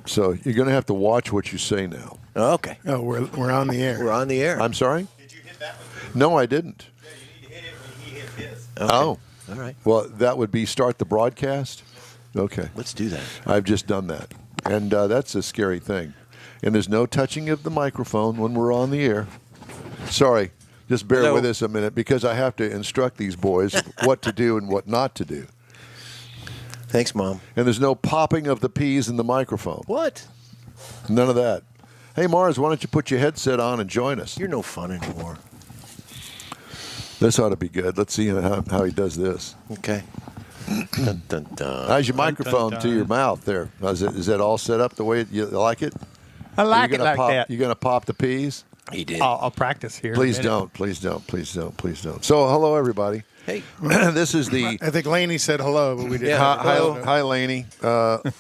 So you're going to have to watch what you say now. Oh, okay. Oh, we're on the air. We're on the air. I'm sorry? Did you hit that one? No, I didn't. Yeah, you need to hit it when he hit his. Okay. Oh. All right. Well, that would be start the broadcast? Okay. Let's do that. I've just done that. And that's a scary thing. And there's no touching of the microphone when we're on the air. Sorry. Just bear with us a minute because I have to instruct these boys what to do and what not to do. Thanks, Mom. And there's no popping of the peas in the microphone. What? None of that. Hey, Mars, why don't you put your headset on and join us? You're no fun anymore. This ought to be good. Let's see how he does this. Okay. Dun, dun, dun. How's your microphone to your mouth there? Is that all set up the way you like it? I like it like that. You going to pop the peas? He did. I'll practice here. Please don't. Please don't. Please don't. Please don't. So, hello, everybody. Hey. This is the... I think Laney said hello, but we didn't. Yeah. Hi, Laney.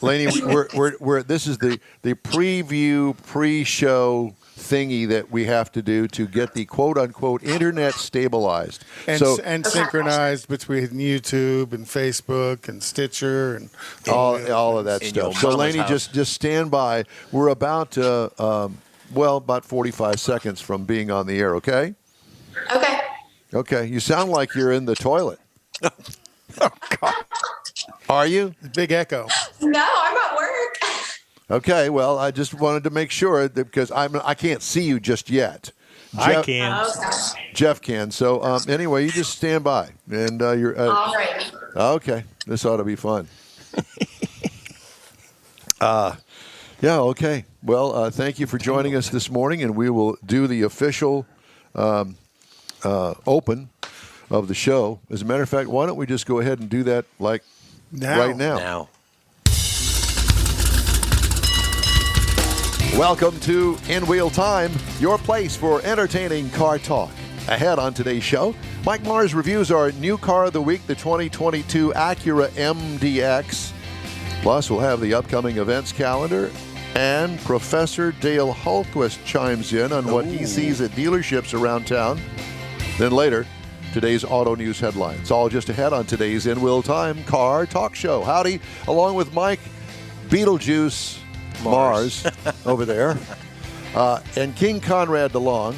Laney, this is the preview, pre-show thingy that we have to do to get the quote-unquote internet stabilized. And synchronized between YouTube and Facebook and Stitcher and all of that in stuff. your So, mama's Laney, house. just stand by. We're about, about 45 seconds from being on the air, okay? Okay. Okay. You sound like you're in the toilet. Oh, God. Are you? big echo. No, I'm at work. Okay, well, I just wanted to make sure that because I can't see you just yet. I can. Okay. Jeff can. So anyway, you just stand by, and you're All right. okay. This ought to be fun. Yeah. Okay. Well, thank you for joining us this morning, and we will do the official open of the show. As a matter of fact, why don't we just go ahead and do that right now? Now. Welcome to In Wheel Time, your place for entertaining car talk. Ahead on today's show, Mike Mars reviews our new car of the week, the 2022 Acura MDX. Plus, we'll have the upcoming events calendar, and Professor Dale Hultquist chimes in on what he sees at dealerships around town. Then later, today's auto news headlines. All just ahead on today's In Wheel Time Car Talk Show. Howdy, along with Mike Beetlejuice Mars over there, and King Conrad DeLong.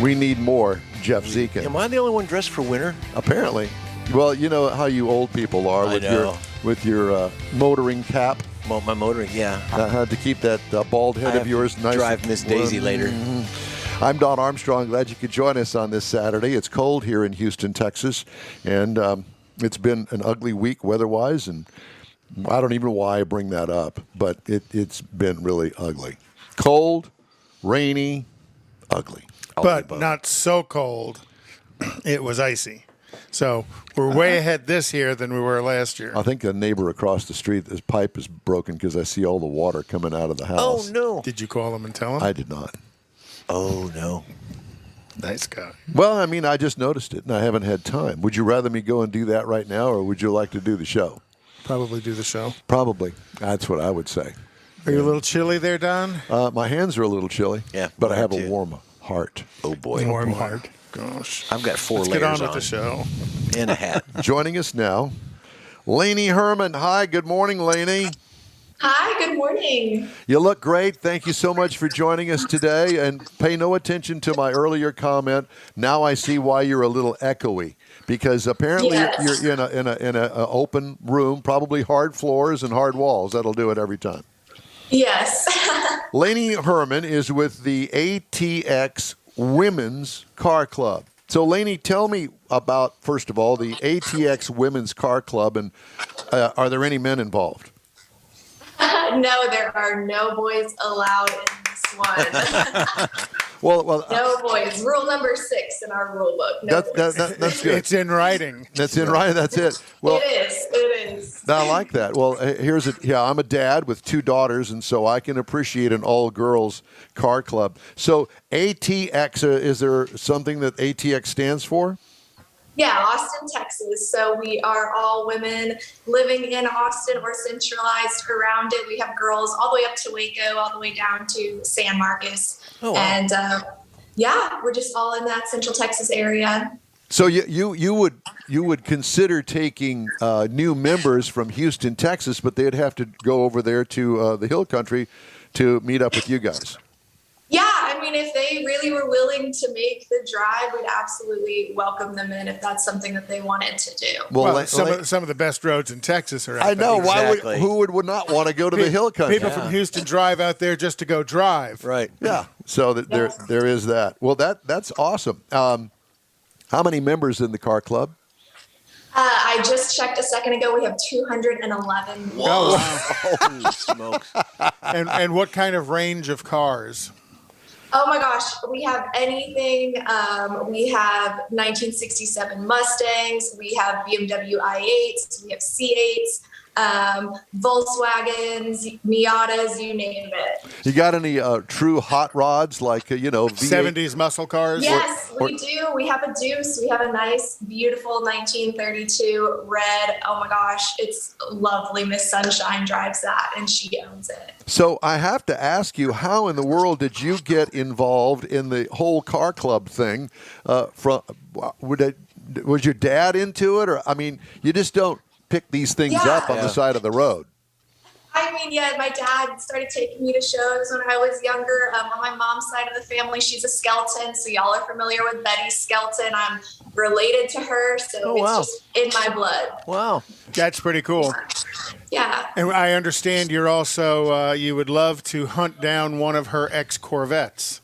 We need more Jeff Zekin. Am I the only one dressed for winter? Apparently. Well, you know how you old people are with your motoring cap. My motoring, yeah. To keep that bald head of yours nice. Drive Miss Daisy later. I'm Don Armstrong. Glad you could join us on this Saturday. It's cold here in Houston, Texas, and it's been an ugly week weather-wise, and I don't even know why I bring that up, but it's been really ugly. Cold, rainy, ugly. But not so cold. It was icy. So we're way ahead this year than we were last year. I think a neighbor across the street, his pipe is broken because I see all the water coming out of the house. Oh, no. Did you call him and tell him? I did not. Oh, no. Nice guy. Well, I mean, I just noticed it, and I haven't had time. Would you rather me go and do that right now, or would you like to do the show? Probably do the show. Probably. That's what I would say. Are you a little chilly there, Don? My hands are a little chilly. Yeah, but I have mine a too. warm heart. Oh, boy. Warm heart. Gosh. I've got 4 Let's layers get on with the show. and a hat. Joining us now, Laney Hoermann. Hi, good morning, Laney. Hi, good morning. You look great. Thank you so much for joining us today. And pay no attention to my earlier comment. Now I see why you're a little echoey. Because apparently Yes. you're in a open room, probably hard floors and hard walls. That'll do it every time. Yes. Laney Hoermann is with the ATX Women's Car Club. So, Laney, tell me about, first of all, the ATX Women's Car Club, and are there any men involved? No, there are no boys allowed in this one. Well, No boys. Rule number 6 in our rule book. No boys. that's good. It's in writing. That's in writing. That's it. Well, It is. I like that. Well, here's it. Yeah, I'm a dad with 2 daughters, and so I can appreciate an all-girls car club. So ATX, is there something that ATX stands for? Yeah, Austin, Texas. So we are all women living in Austin or centralized around it. We have girls all the way up to Waco, all the way down to San Marcos. Oh, wow. And yeah, we're just all in that Central Texas area. So you would consider taking new members from Houston, Texas, but they'd have to go over there to the Hill Country to meet up with you guys. Yeah, I mean, if they really were willing to make the drive, we'd absolutely welcome them in if that's something that they wanted to do. Well, some of the best roads in Texas are out I know. there. Exactly. Who would not want to go to the Hill Country? People from Houston drive out there just to go drive. Right. Yeah. So there is that. Well, that's awesome. How many members in the car club? I just checked a second ago. We have 211. Oh, wow. Holy smokes. And what kind of range of cars? Oh my gosh, we have anything. We have 1967 Mustangs. We have BMW i8s. We have C8s. Volkswagens, Miatas, you name it. You got any true hot rods like V8? 70s muscle cars? Yes, we do. We have a Deuce. We have a nice, beautiful 1932 red. Oh my gosh, it's lovely. Miss Sunshine drives that, and she owns it. So I have to ask you, how in the world did you get involved in the whole car club thing? Was your dad into it, or I mean, you just don't pick these things up on the side of the road? I mean, yeah, my dad started taking me to shows when I was younger. On my mom's side of the family, she's a Skelton, so y'all are familiar with Betty Skelton. I'm related to her, so it's just in my blood. Wow. That's pretty cool. Yeah. And I understand you're also, you would love to hunt down one of her ex-Corvettes.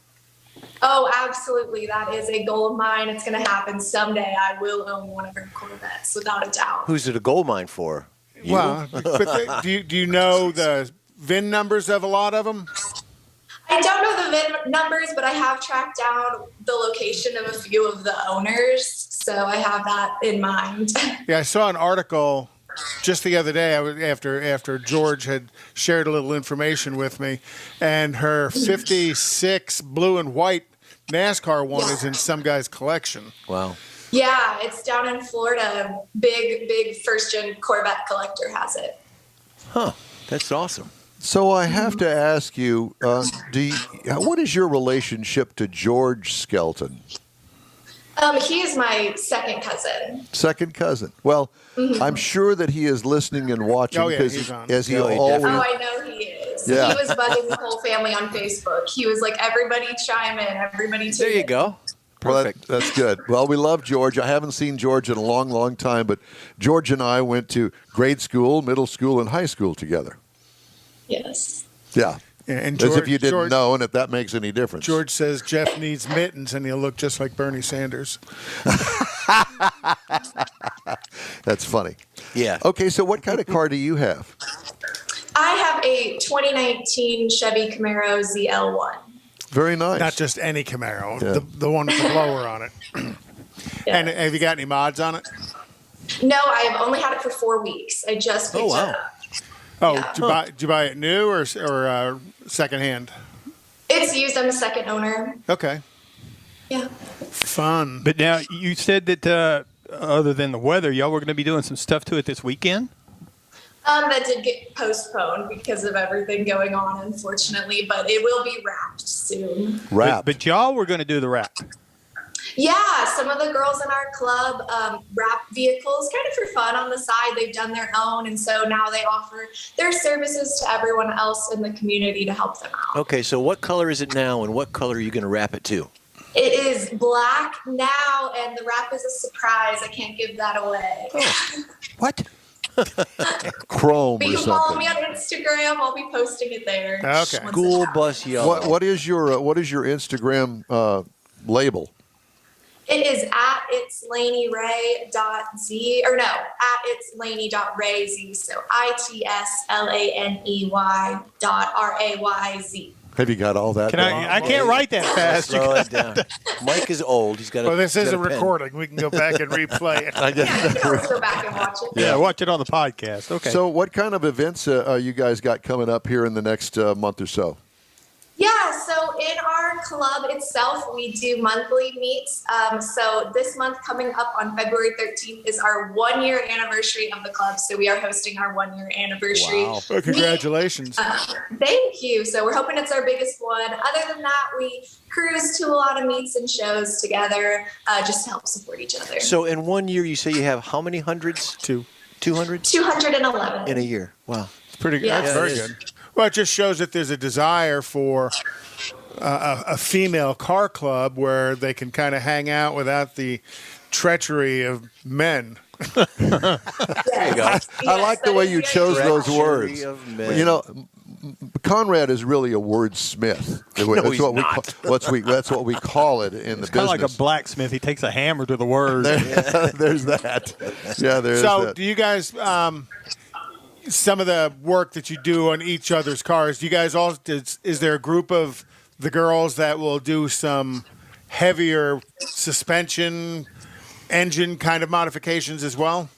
Oh, absolutely. That is a goal of mine. It's going to happen someday. I will own one of her Corvettes, without a doubt. Who's it a gold mine for? You? Well, but do you know the VIN numbers of a lot of them? I don't know the VIN numbers, but I have tracked down the location of a few of the owners, so I have that in mind. Yeah, I saw an article just the other day after George had shared a little information with me, and her 56 blue and white NASCAR one is in some guy's collection. Wow. Yeah, it's down in Florida. Big first-gen Corvette collector has it. Huh. That's awesome. So I have to ask you, what is your relationship to George Skelton? He is my second cousin. Second cousin. Well, I'm sure that he is listening and watching because as he always. Oh, I know he is. Yeah. He was bugging the whole family on Facebook. He was like, "Everybody chime in. Everybody tune in." There you go. Perfect. Well, that's good. Well, we love George. I haven't seen George in a long, long time, but George and I went to grade school, middle school, and high school together. Yes. Yeah. And As if you didn't know, and if that makes any difference. George says Jeff needs mittens, and he'll look just like Bernie Sanders. That's funny. Yeah. Okay, so what kind of car do you have? I have a 2019 Chevy Camaro Zl1. Very nice. Not just any Camaro, the one with the blower on it. Yeah. And have you got any mods on it? No, I have only had it for 4 weeks. I just picked it up. Oh, Yeah. did you buy it new or secondhand? It's used. I'm a second owner. Okay. Yeah. Fun. But now you said that other than the weather, y'all were going to be doing some stuff to it this weekend? That did get postponed because of everything going on, unfortunately, but it will be wrapped soon. Wrapped. But y'all were going to do the wrap. Yeah, some of the girls in our club wrap vehicles kind of for fun on the side. They've done their own, and so now they offer their services to everyone else in the community to help them out. Okay, so what color is it now, and what color are you going to wrap it to? It is black now, and the wrap is a surprise. I can't give that away. Oh. What? Chrome But or you can follow something. me on Instagram. I'll be posting it there. Okay. once School it's out. bus yellow. What is your Instagram label? It is at it's laneyray.z, or no, at it's laney.rayz. So ITSLANEY.RAYZ. Have you got all that Can down? I can't write that fast. Slow it down. Mike is old. He's got a Well, this is got a pen. recording. We can go back and replay it. I guess. Yeah, you can always go back and watch it. Yeah, watch it on the podcast. Okay. So what kind of events you guys got coming up here in the next month or so? Yeah, Yeah, so in our club itself, we do monthly meets. So this month coming up on February 13th is our 1-year anniversary of the club. So we are hosting our 1-year anniversary. Wow. Well, congratulations. Thank you. So we're hoping it's our biggest one. Other than that, we cruise to a lot of meets and shows together just to help support each other. So in 1 year, you say you have how many hundreds? 200? 211. In a year. Wow. It's pretty good. Yeah. That's Yeah, very it is. good. Well, it just shows that there's a desire for a female car club where they can kind of hang out without the treachery of men. There you go. I like the way you chose those Treachery words. of men. You know, Conrad is really a wordsmith. he's not. That's what we call it in the It's kind of business. like a blacksmith. He takes a hammer to the word. There's that. Yeah, there's So, that. do you guys, some of the work that you do on each other's cars, do you guys all, is there a group of the girls that will do some heavier suspension, engine kind of modifications as well?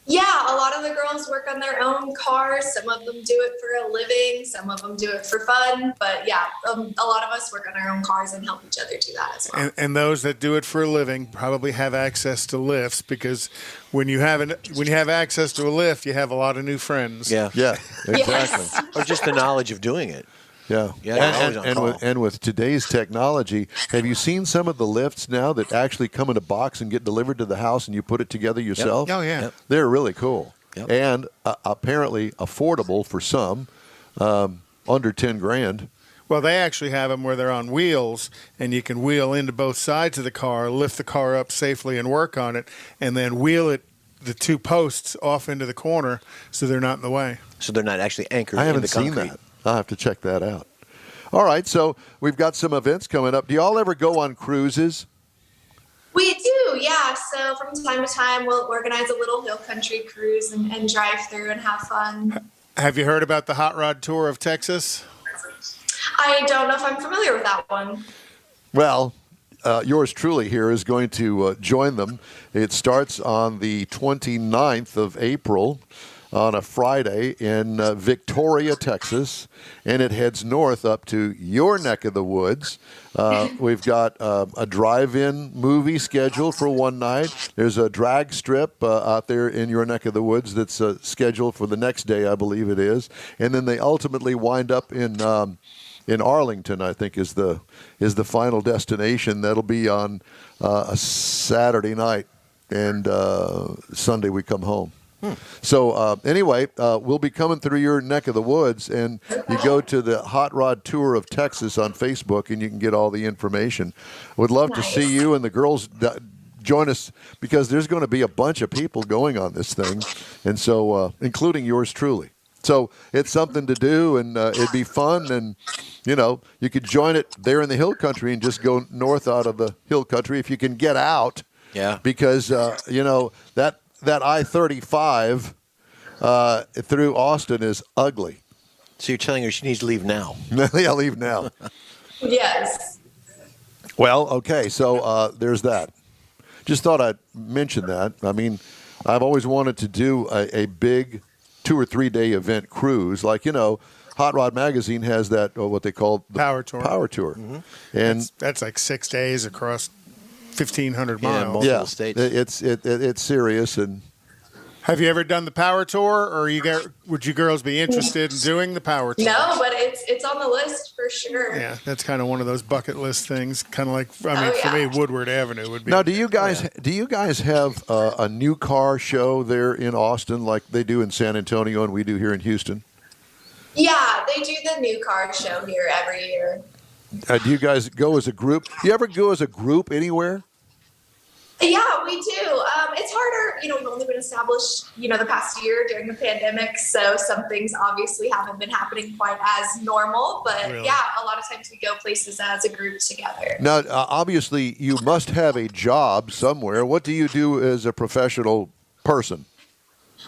Yeah, a lot of the girls work on their own cars. Some of them do it for a living. Some of them do it for fun. But yeah, a lot of us work on our own cars and help each other do that as well. And those that do it for a living probably have access to lifts, because when you have access to a lift, you have a lot of new friends. Yeah. Yeah, exactly. Yes. Or just the knowledge of doing it. Yeah, Yeah, you're always on and call. with today's technology, have you seen some of the lifts now that actually come in a box and get delivered to the house and you put it together yourself? Oh, yeah. Yep. They're really cool. Yep. And apparently affordable for some, under 10 grand. Well, they actually have them where they're on wheels, and you can wheel into both sides of the car, lift the car up safely and work on it, and then wheel it, the two posts, off into the corner so they're not in the way. So they're not actually anchored I in haven't the seen concrete. that. I'll have to check that out. All right, so we've got some events coming up. Do y'all ever go on cruises? We do, yeah. So from time to time, we'll organize a little hill country cruise and drive through and have fun. Have you heard about the Hot Rod Tour of Texas? I don't know if I'm familiar with that one. Well, yours truly here is going to join them. It starts on the 29th of April on a Friday in Victoria, Texas, and it heads north up to your neck of the woods. We've got a drive-in movie scheduled for one night. There's a drag strip out there in your neck of the woods that's scheduled for the next day, I believe it is. And then they ultimately wind up in Arlington, I think, is the final destination. That'll be on a Saturday night, and Sunday we come home. So anyway, we'll be coming through your neck of the woods, and you go to the Hot Rod Tour of Texas on Facebook, and you can get all the information. Would love to see you and the girls join us, because there's going to be a bunch of people going on this thing, and so including yours truly. So it's something to do, and it'd be fun, and you could join it there in the hill country and just go north out of the hill country if you can get out. Yeah. Because that I-35 through Austin is ugly. So you're telling her she needs to leave now. Yeah, leave now. Yes. Well, okay, so there's that. Just thought I'd mention that. I mean, I've always wanted to do a big 2 or 3 day event cruise. Like, Hot Rod Magazine has that, what they call the Power Tour. Power Tour. Mm-hmm. And That's like 6 days across 1,500 Yeah, miles. multiple states. it's serious. And Have you ever done the Power Tour, or would you girls be interested in doing the Power Tour? No, but it's on the list for sure. Yeah, that's kind of one of those bucket list things. Kind of like, for yeah. me, Woodward Avenue would be. now, do you guys have a new car show there in Austin like they do in San Antonio and we do here in Houston? Yeah, they do the new car show here every year. Do you guys go as a group? Do you ever go as a group anywhere? Yeah, we do. It's harder, we've only been established, the past year during the pandemic. So some things obviously haven't been happening quite as normal. But Really? yeah, a lot of times we go places as a group together. Now, obviously, you must have a job somewhere. What do you do as a professional person?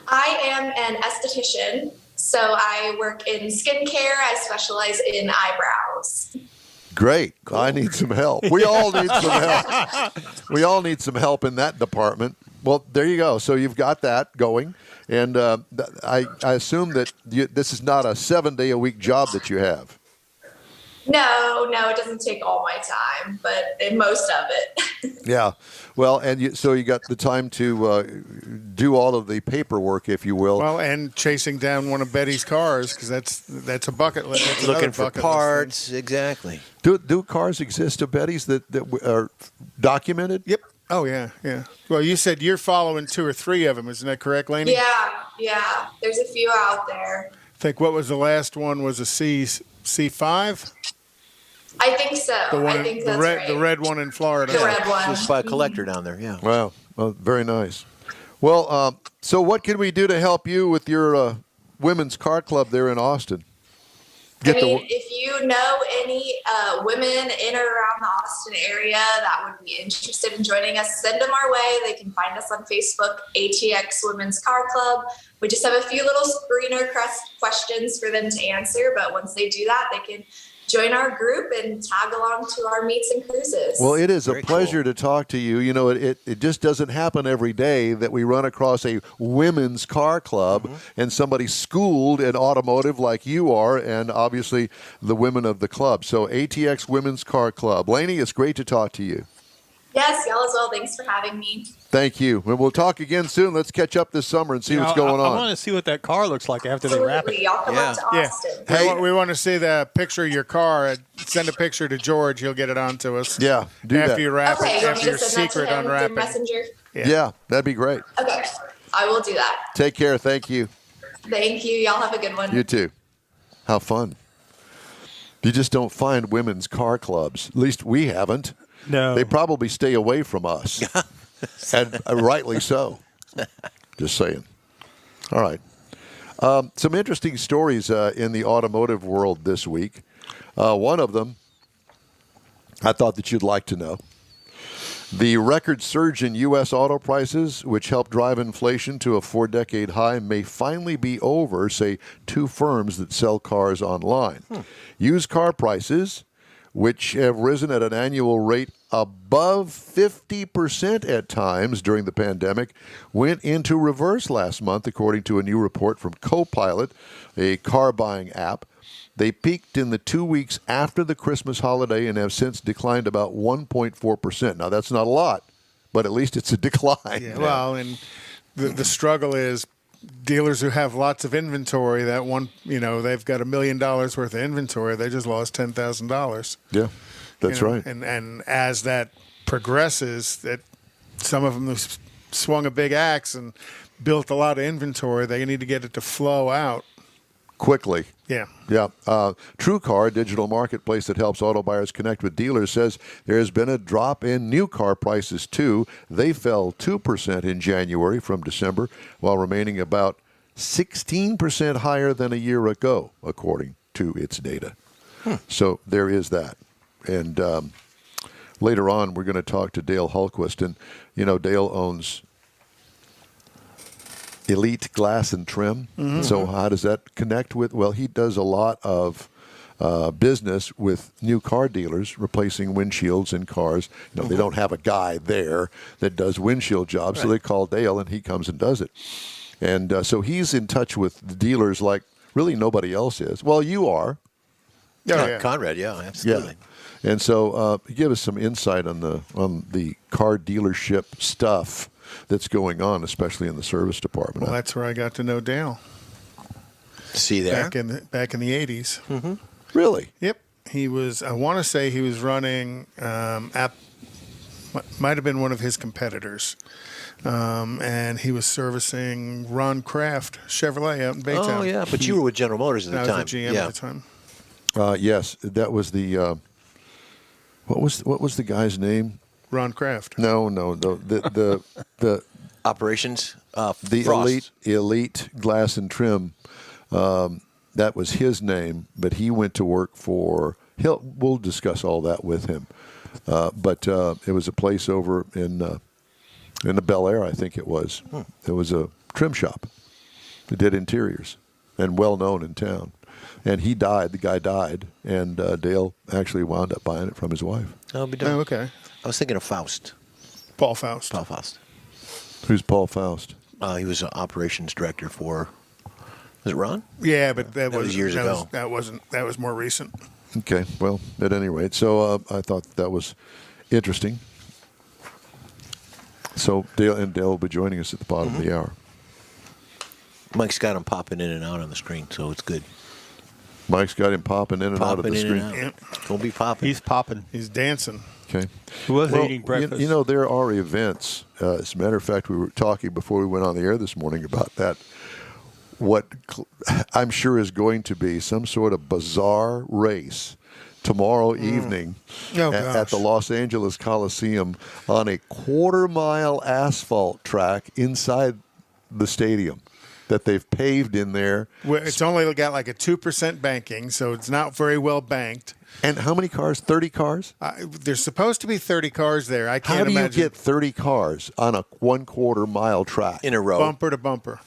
I am an esthetician. So I work in skincare. I specialize in eyebrows. Great. I need some help. We all need some help. We all need some help in that department. Well, there you go. So you've got that going. And I assume that this is not a 7-day-a-week job that you have. No, it doesn't take all my time, but most of it. Yeah. Well, and so you got the time to do all of the paperwork, if you will. Well, and chasing down one of Betty's cars, because that's a bucket list. That's Looking another for bucket list parts, exactly. Do cars exist of Betty's that are documented? thing. Yep. Oh, yeah. Well, you said you're following 2 or 3 of them. Isn't that correct, Laney? Yeah. There's a few out there. I think what was the last one was a C5? I think so. I think that's right. The red one in Florida. The red one. Just by a collector down there, yeah. Wow. Well, very nice. Well, so what can we do to help you with your women's car club there in Austin? If you know any women in or around the Austin area that would be interested in joining us, send them our way. They can find us on Facebook, ATX Women's Car Club. We just have a few little screener questions for them to answer, but once they do that, they can join our group and tag along to our meets and cruises. Well, it is Very a pleasure cool. to talk to you. You know, it just doesn't happen every day that we run across a women's car club and somebody schooled in automotive like you are, and obviously the women of the club. So ATX Women's Car Club. Laney, it's great to talk to you. Yes, y'all as well. Thanks for having me. Thank you. And we'll talk again soon. Let's catch up this summer and see what's going I on. want to see what that car looks like after they wrap Absolutely. it. Y'all come up to Yeah. Austin. Hey. We want to see the picture of your car. Send a picture to George. He'll get it on to us. Yeah, do after that. you wrap Okay, it. you want After me your to send that secret to him through unwrapping. Messenger? Yeah, that'd be great. Okay, I will do that. Take care. Thank you. Thank you. Y'all have a good one. You too. How fun. You just don't find women's car clubs. At least we haven't. No. They probably stay away from us. And rightly so. Just saying. All right. Some interesting stories in the automotive world this week. One of them I thought that you'd like to know. The record surge in U.S. auto prices, which helped drive inflation to a 4-decade high, may finally be over, say 2 firms that sell cars online. Used car prices, which have risen at an annual rate above 50% at times during the pandemic, went into reverse last month, according to a new report from Copilot, a car buying app. They peaked in the 2 weeks after the Christmas holiday and have since declined about 1.4%. Now, that's not a lot, but at least it's a decline. Yeah, well, and the struggle is dealers who have lots of inventory, that one, they've got $1 million worth of inventory, they just lost $10,000. Yeah, that's right. And as that progresses, that some of them have swung a big axe and built a lot of inventory, they need to get it to flow out Quickly. Yeah. Yeah. TrueCar, a digital marketplace that helps auto buyers connect with dealers, says there has been a drop in new car prices, too. They fell 2% in January from December, while remaining about 16% higher than a year ago, according to its data. So there is that. And later on, we're going to talk to Dale Hultquist. And, Dale owns Elite Glass and Trim. So how does that connect with? Well, he does a lot of business with new car dealers, replacing windshields in cars. They don't have a guy there that does windshield jobs, so they call Dale, and he comes and does it. And so he's in touch with the dealers like really nobody else is. Well, you are. Yeah. Conrad, yeah, absolutely. Yeah. And so give us some insight on the car dealership stuff that's going on, especially in the service department. Well, that's where I got to know Dale. See there? Back in the 80s. Mm-hmm. Really? Yep. He was, I want to say he was running might have been one of his competitors. And he was servicing Ron Kraft Chevrolet out in Baytown. Oh, yeah, but you were with General Motors at I the time. was with GM yeah. at the time. Yes, that was the what was the guy's name? Ron Kraft. No, the Operations, the Frost. elite Glass and Trim. That was his name, but he went to work for. We'll discuss all that with him. But it was a place over in the Bel Air, I think it was. It was a trim shop that did interiors and well known in town. And he died. The guy died, and Dale actually wound up buying it from his wife. I'll be done. Oh, okay. I was thinking of Faust. Paul Faust. Paul Faust. Who's Paul Faust? He was an operations director for. Was it Ron? Yeah, but that was years ago. That was more recent. Okay. Well, at any rate, so I thought that was interesting. So Dale will be joining us at the bottom of the hour. Mike's got him popping in and out on the screen, so it's good. Mike's got him popping in and out of the screen. Don't be popping. He's popping. He's dancing. Okay. He was eating breakfast. You know, there are events. As a matter of fact, we were talking before we went on the air this morning about that. What I'm sure is going to be some sort of bizarre race tomorrow evening at the Los Angeles Coliseum on a quarter-mile asphalt track inside the stadium that they've paved in there. Well, it's only got like a 2% banking, so it's not very well banked. And how many cars? 30 cars? There's supposed to be 30 cars there. I can't imagine. How do you get 30 cars on a 1/4 mile track? In a row. Bumper to bumper.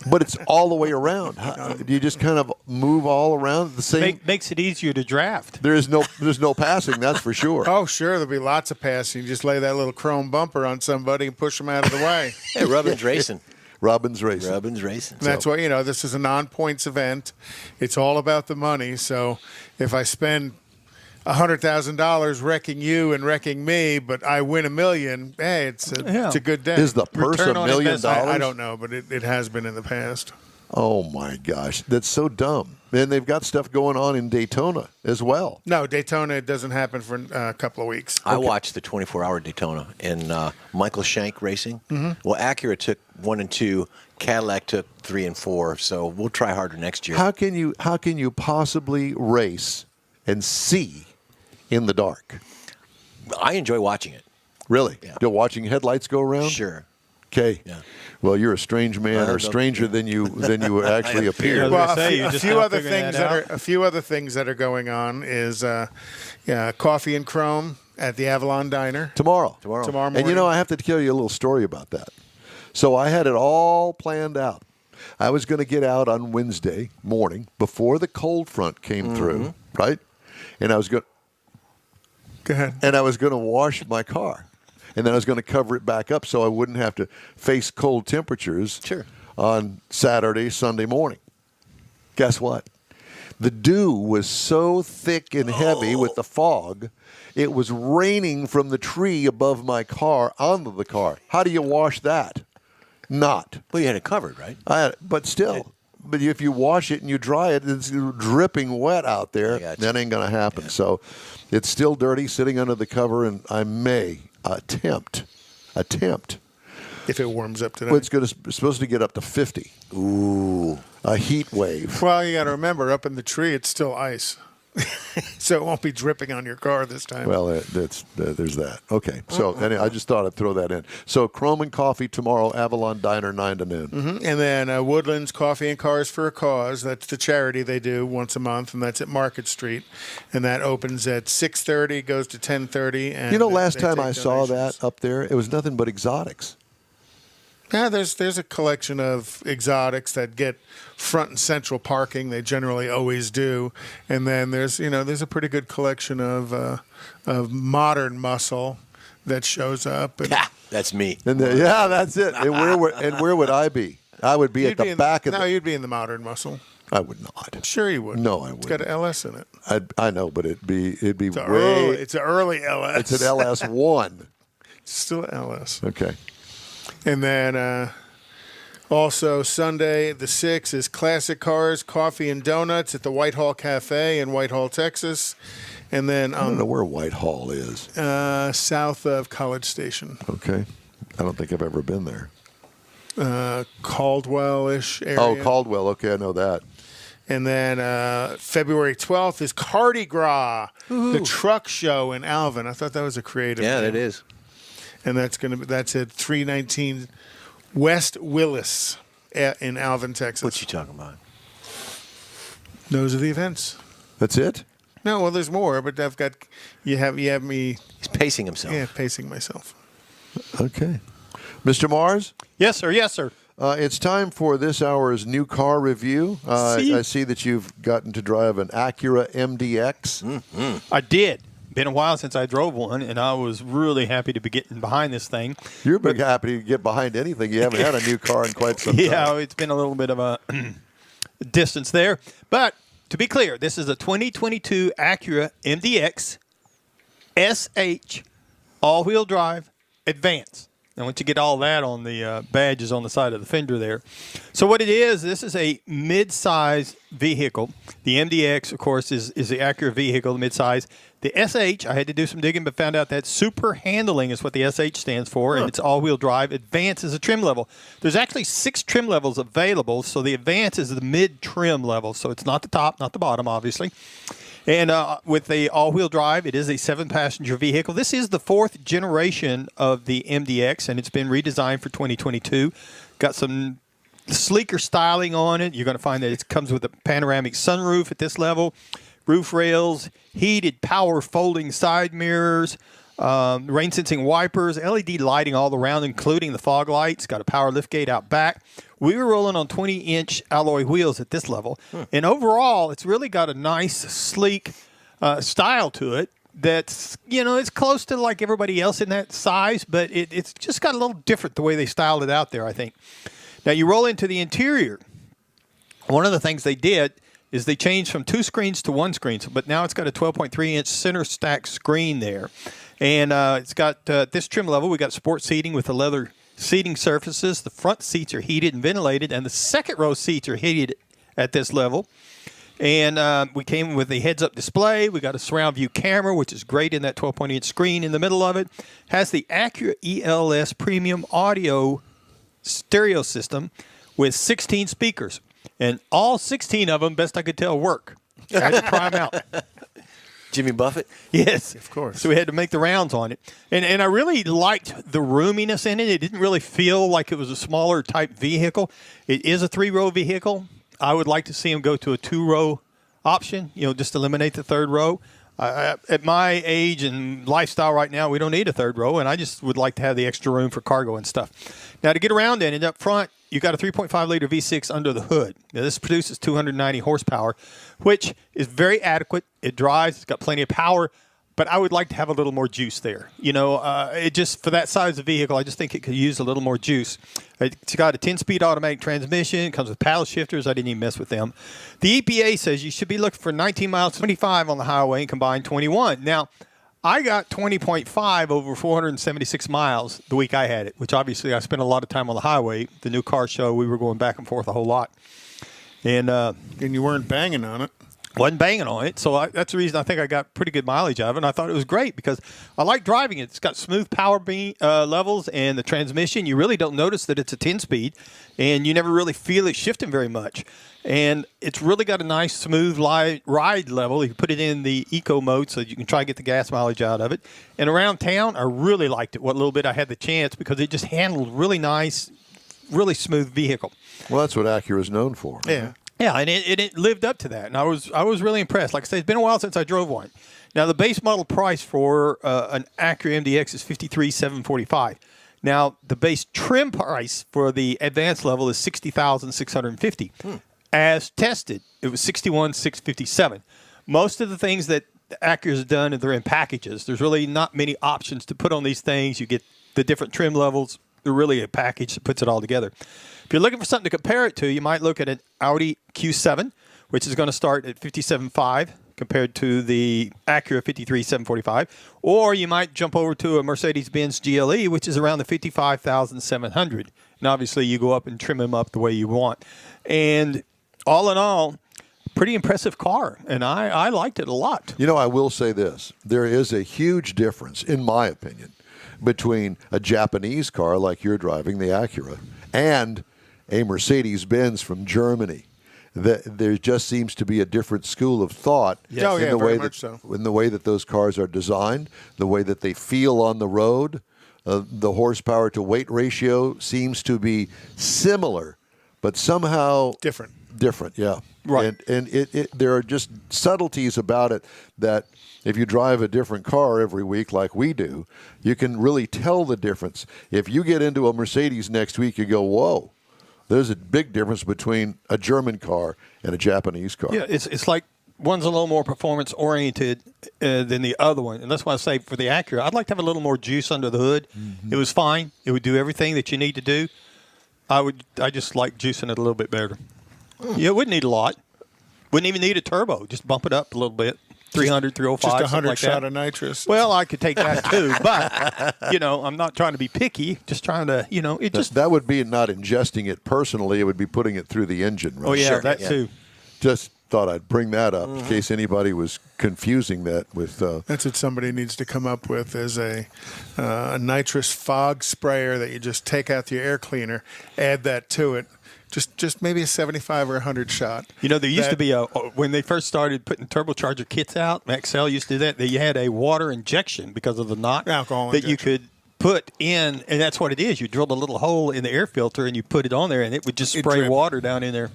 But it's all the way around. Do you just kind of move all around the same? Makes it easier to draft. There's no passing, that's for sure. Oh, sure, there'll be lots of passing. You just lay that little chrome bumper on somebody and push them out of the way. Hey, Robin's racing. Robin's racing. And that's why, this is a non-points event. It's all about the money. So if I spend $100,000 wrecking you and wrecking me, but I win $1 million, hey, it's a good day. Is the purse $1 million? I don't know, but it has been in the past. Oh, my gosh. That's so dumb. And they've got stuff going on in Daytona as well. No, Daytona doesn't happen for a couple of weeks. I watched the 24-hour Daytona and Michael Shank racing. Mm-hmm. Well, Acura took 1 and 2. Cadillac took 3 and 4. So we'll try harder next year. How can you possibly race and see in the dark? I enjoy watching it. Really? Yeah. You're watching headlights go around? Sure. Okay. Yeah. Well, you're a strange man, or stranger than you actually appear. Well, a few other things that are going on is coffee and chrome at the Avalon Diner Tomorrow morning. And I have to tell you a little story about that. So I had it all planned out. I was going to get out on Wednesday morning before the cold front came through, right? And I was going. Go ahead. And I was going to wash my car. And then I was going to cover it back up so I wouldn't have to face cold temperatures on Saturday, Sunday morning. Guess what? The dew was so thick and heavy with the fog, it was raining from the tree above my car onto the car. How do you wash that? Not. Well, you had it covered, right? But still. But if you wash it and you dry it, it's dripping wet out there. That ain't going to happen. Yeah. So it's still dirty, sitting under the cover, and I may attempt. If it warms up today. Well, it's supposed to get up to 50. Ooh. A heat wave. Well, you got to remember, up in the tree, it's still ice. So it won't be dripping on your car this time. Well, there's that. Okay. So anyway, I just thought I'd throw that in. So Chrome and Coffee tomorrow, Avalon Diner, 9 to noon. Mm-hmm. And then Woodlands Coffee and Cars for a Cause. That's the charity they do once a month, and that's at Market Street. And that opens at 6:30, goes to 10:30. And last time I saw that up there, it was nothing but exotics. Yeah, there's a collection of exotics that get front and central parking. They generally always do, and then there's a pretty good collection of modern muscle that shows up. And that's me. And that's it. And where would I be? I would be at the back of. No, you'd be in the modern muscle. I would not. Sure, you would. No, I wouldn't. It's got an LS in it. I know, but it'd be It's an early LS. It's an LS1. It's still an LS. Okay. And then also Sunday the 6th is Classic Cars, Coffee and Donuts at the Whitehall Cafe in Whitehall, Texas. And then I don't know where Whitehall is. South of College Station. Okay. I don't think I've ever been there. Caldwell-ish area. Oh, Caldwell. Okay, I know that. And then February 12th is Cardi Gras, the truck show in Alvin. I thought that was a creative name. That is. And that's at 319 West Willis in Alvin, Texas. What you talking about? Those are the events. That's it? No, well, there's more, but you have me. He's pacing himself. Yeah, pacing myself. Okay, Mr. Mars. Yes, sir. Yes, sir. It's time for this hour's new car review. I see that you've gotten to drive an Acura MDX. Mm-hmm. I did. Been a while since I drove one, and I was really happy to be getting behind this thing. You're big happy to get behind anything. You haven't had a new car in quite some time. Yeah, it's been a little bit of a distance there. But to be clear, this is a 2022 Acura MDX SH all-wheel drive Advance. Now, once you get all that on the badges on the side of the fender there. So what it is, this is a mid-size vehicle. The MDX, of course, is the Acura vehicle, the mid-size. The SH, I had to do some digging, but found out that super handling is what the SH stands for, and it's all-wheel drive. Advance is a trim level. There's actually 6 trim levels available, so the Advance is the mid-trim level. So it's not the top, not the bottom, obviously. And with the all-wheel drive, it is a 7-passenger vehicle. This is the 4th generation of the MDX, and it's been redesigned for 2022. Got some sleeker styling on it. You're going to find that it comes with a panoramic sunroof at this level, roof rails, heated power folding side mirrors, rain-sensing wipers, LED lighting all around, including the fog lights. Got a power liftgate out back. We were rolling on 20-inch alloy wheels at this level. And overall, it's really got a nice, sleek style to it that's, it's close to like everybody else in that size, but it's just got a little different the way they styled it out there, I think. Now, you roll into the interior. One of the things they did is they changed from 2 screens to 1 screen, but now it's got a 12.3-inch center stack screen there. And it's got this trim level. We got sport seating with the leather seating surfaces. The front seats are heated and ventilated, and the second row seats are heated at this level. And we came with a heads-up display. We got a surround view camera, which is great in that 12.8-inch screen in the middle of it. Has the Acura ELS premium audio stereo system with 16 speakers. And all 16 of them, best I could tell, work. I had to try them out. Jimmy Buffett? Yes. Of course. So we had to make the rounds on it. And I really liked the roominess in it. It didn't really feel like it was a smaller type vehicle. It is a 3-row vehicle. I would like to see them go to a 2-row option, just eliminate the 3rd row. At my age and lifestyle right now, we don't need a 3rd row, and I just would like to have the extra room for cargo and stuff. Now, to get around in it, up front, you got a 3.5-liter V6 under the hood. Now, this produces 290 horsepower, which is very adequate. It drives. It's got plenty of power, but I would like to have a little more juice there. It just, for that size of vehicle, I just think it could use a little more juice. It's got a 10-speed automatic transmission. It comes with paddle shifters. I didn't even mess with them. The EPA says you should be looking for 19 miles, 25 on the highway, and combined 21. Now, I got 20.5 over 476 miles the week I had it, which obviously I spent a lot of time on the highway. The new car show, we were going back and forth a whole lot. And you weren't banging on it. Wasn't banging on it, so that's the reason I think I got pretty good mileage out of it. And I thought it was great because I like driving it. It's got smooth power levels, and the transmission, you really don't notice that it's a 10-speed, and you never really feel it shifting very much. And it's really got a nice, smooth ride level. You can put it in the eco mode so you can try to get the gas mileage out of it. And around town, I really liked it, what little bit I had the chance, because it just handled really nice, really smooth vehicle. Well, that's what Acura is known for. Yeah. Yeah, and it lived up to that, and I was really impressed. Like I said, it's been a while since I drove one. Now, the base model price for an Acura MDX is $53,745. Now, the base trim price for the advanced level is $60,650. As tested, it was $61,657. Most of the things that Acura's done, they're in packages. There's really not many options to put on these things. You get the different trim levels. They're really a package that puts it all together. If you're looking for something to compare it to, you might look at an Audi Q7, which is going to start at $57,500 compared to the Acura $53,745. Or you might jump over to a Mercedes-Benz GLE, which is around the $55,700. And obviously, you go up and trim them up the way you want. And all in all, pretty impressive car, and I liked it a lot. I will say this. There is a huge difference, in my opinion, between a Japanese car like you're driving, the Acura, and a Mercedes-Benz from Germany. There just seems to be a different school of thought in the way that those cars are designed, the way that they feel on the road. The horsepower to weight ratio seems to be similar, but somehow different, yeah. Right. And there are just subtleties about it that if you drive a different car every week like we do, you can really tell the difference. If you get into a Mercedes next week, you go, whoa, there's a big difference between a German car and a Japanese car. Yeah, it's like one's a little more performance-oriented than the other one. And that's why I say for the Acura, I'd like to have a little more juice under the hood. Mm-hmm. It was fine. It would do everything that you need to do. I just like juicing it a little bit better. Yeah, it wouldn't need a lot. Wouldn't even need a turbo. Just bump it up a little bit. 300, 305, Just a something 100 like shot that. of nitrous. Well, I could take that too, but I'm not trying to be picky. Just trying to, it just. That would be not ingesting it personally. It would be putting it through the engine. Right? Oh yeah, Sure, that yeah. too. Just thought I'd bring that up in case anybody was confusing that with. That's what somebody needs to come up with is a nitrous fog sprayer that you just take out your air cleaner, add that to it. Just maybe a 75 or 100 shot. There used to be when they first started putting turbocharger kits out, Maxell used to do that. They had a water injection because of the knot Alcohol that you injection. could put in, and that's what it is. You drilled a little hole in the air filter and you put it on there, and it would just spray drip. water down in there.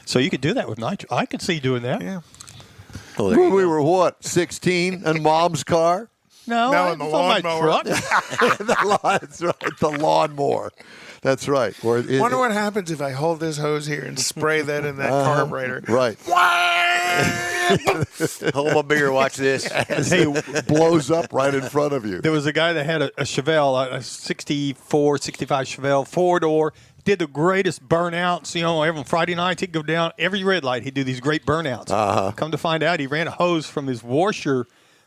So you could do that with nitro. I could see doing that. Yeah. Well, there when you we go. were what, 16, in Mom's car? No, No, I in the was on my lawnmower. truck. That's right, the lawnmower. That's right. Wonder what happens if I hold this hose here and spray that in that carburetor. Right. Hold my beer, watch this. Hey, Blows up right in front of you. there was a guy that had a Chevelle, a 64, 65 Chevelle, 4-door. Did the greatest burnouts, every Friday night he'd go down every red light. He'd do these great burnouts. Come to find out, he ran a hose from his washer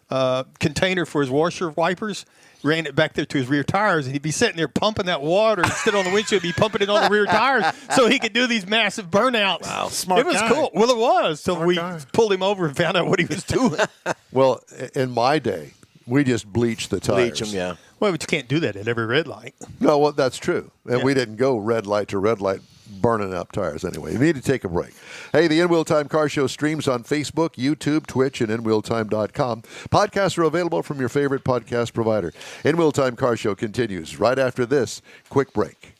container for his washer wipers, ran it back there to his rear tires, and he'd be sitting there pumping that water instead on the windshield, he'd be pumping it on the rear tires so he could do these massive burnouts. Wow, Smart It was guy. cool. Well, it was. So Smart we guy. pulled him over and found out what he was doing. Well, in my day, we just bleached the tires. Bleach them, yeah. Well, but you can't do that at every red light. No, well, that's true. And Yeah. we didn't go red light to red light burning up tires anyway. You need to take a break. Hey, the In Wheel Time Car Show streams on Facebook, YouTube, Twitch, and InWheelTime.com. Podcasts are available from your favorite podcast provider. In Wheel Time Car Show continues right after this quick break.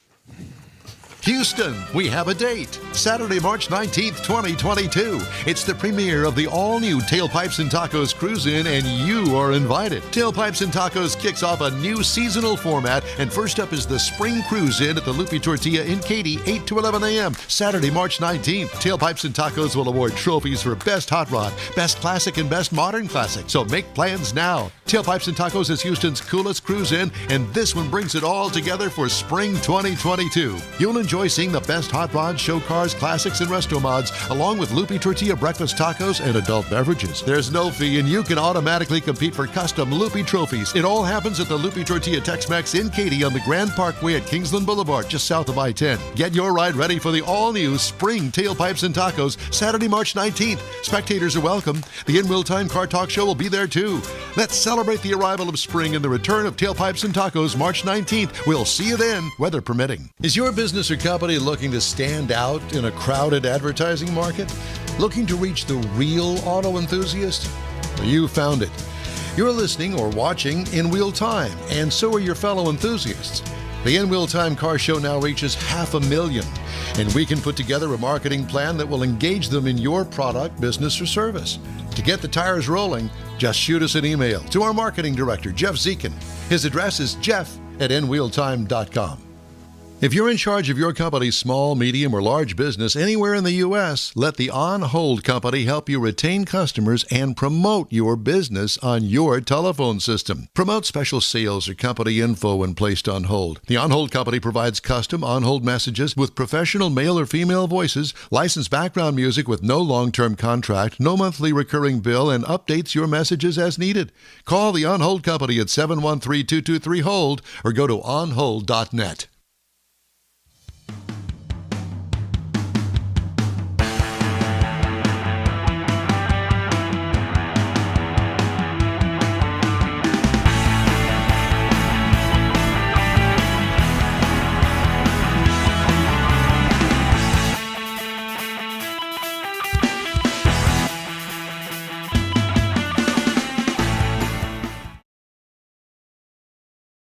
Houston, we have a date. Saturday, March 19th, 2022. It's the premiere of the all-new Tailpipes and Tacos Cruise-In, and you are invited. Tailpipes and Tacos kicks off a new seasonal format, and first up is the Spring Cruise-In at the Lupi Tortilla in Katy, 8 to 11 a.m. Saturday, March 19th. Tailpipes and Tacos will award trophies for Best Hot Rod, Best Classic, and Best Modern Classic, so make plans now. Tailpipes and Tacos is Houston's coolest cruise-in, and this one brings it all together for Spring 2022. You'll enjoy seeing the best hot rods, show cars, classics, and resto mods, along with Lupi Tortilla breakfast tacos and adult beverages. There's no fee, and you can automatically compete for custom Lupi trophies. It all happens at the Lupi Tortilla Tex-Mex in Katy on the Grand Parkway at Kingsland Boulevard, just south of I-10. Get your ride ready for the all-new Spring Tailpipes and Tacos, Saturday, March 19th. Spectators are welcome. The In Wheel Time Car Talk Show will be there, too. Let's celebrate the arrival of spring and the return of Tailpipes and Tacos, March 19th. We'll see you then, weather permitting. Is your business or company looking to stand out in a crowded advertising market? Looking to reach the real auto enthusiast? Well, you found it. You're listening or watching In Wheel Time, and so are your fellow enthusiasts. The In Wheel Time Car Show now reaches 500,000, and we can put together a marketing plan that will engage them in your product, business, or service. To get the tires rolling, just shoot us an email to our marketing director, Jeff Zekin. His address is jeff@inwheeltime.com. If you're in charge of your company's small, medium, or large business anywhere in the U.S., let the On Hold Company help you retain customers and promote your business on your telephone system. Promote special sales or company info when placed on hold. The On Hold Company provides custom on-hold messages with professional male or female voices, licensed background music with no long-term contract, no monthly recurring bill, and updates your messages as needed. Call the On Hold Company at 713-223-HOLD or go to onhold.net.